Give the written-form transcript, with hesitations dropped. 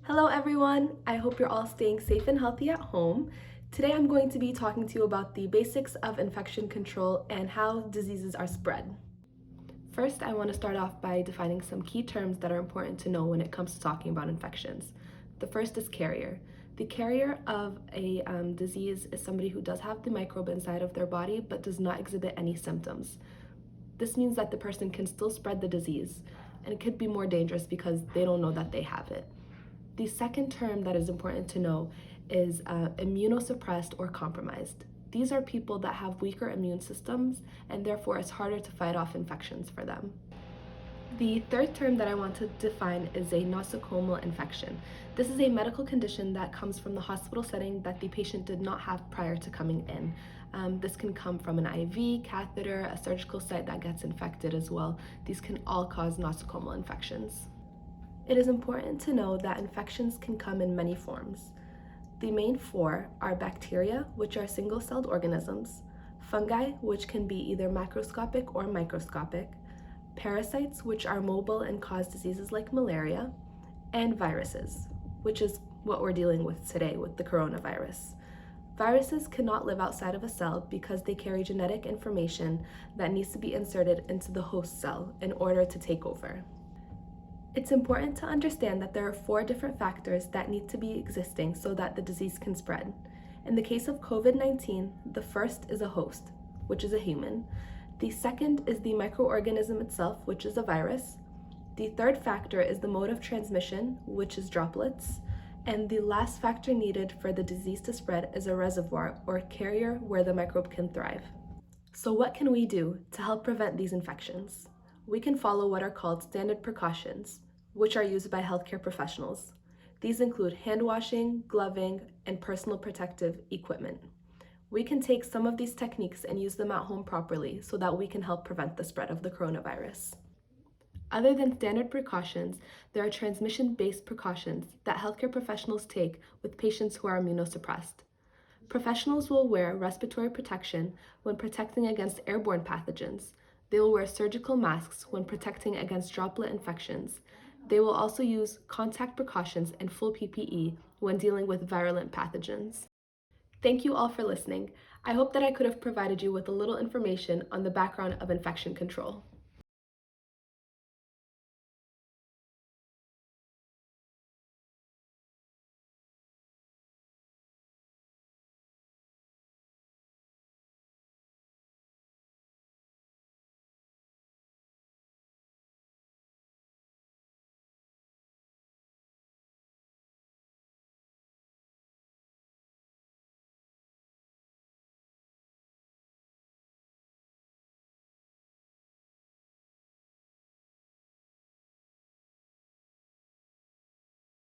Hello everyone, I hope you're all staying safe and healthy at home. Today I'm going to be talking to you about the basics of infection control and how diseases are spread. First, I want to start off by defining some key terms that are important to know when it comes to talking about infections. The first is carrier. The carrier of a disease is somebody who does have the microbe inside of their body but does not exhibit any symptoms. This means that the person can still spread the disease, and it could be more dangerous because they don't know that they have it. The second term that is important to know is immunosuppressed or compromised. These are people that have weaker immune systems, and therefore it's harder to fight off infections for them. The third term that I want to define is a nosocomial infection. This is a medical condition that comes from the hospital setting that the patient did not have prior to coming in. This can come from an IV, catheter, a surgical site that gets infected as well. These can all cause nosocomial infections. It is important to know that infections can come in many forms. The main four are bacteria, which are single-celled organisms, fungi, which can be either macroscopic or microscopic, parasites, which are mobile and cause diseases like malaria, and viruses, which is what we're dealing with today with the coronavirus. Viruses cannot live outside of a cell because they carry genetic information that needs to be inserted into the host cell in order to take over. It's important to understand that there are 4 different factors that need to be existing so that the disease can spread. In the case of COVID-19, the first is a host, which is a human. The second is the microorganism itself, which is a virus. The third factor is the mode of transmission, which is droplets. And the last factor needed for the disease to spread is a reservoir or carrier where the microbe can thrive. So what can we do to help prevent these infections? We can follow what are called standard precautions, which are used by healthcare professionals. These include hand washing, gloving, and personal protective equipment. We can take some of these techniques and use them at home properly so that we can help prevent the spread of the coronavirus. Other than standard precautions, there are transmission-based precautions that healthcare professionals take with patients who are immunosuppressed. Professionals will wear respiratory protection when protecting against airborne pathogens. They will wear surgical masks when protecting against droplet infections. They will also use contact precautions and full PPE when dealing with virulent pathogens. Thank you all for listening. I hope that I could have provided you with a little information on the background of infection control.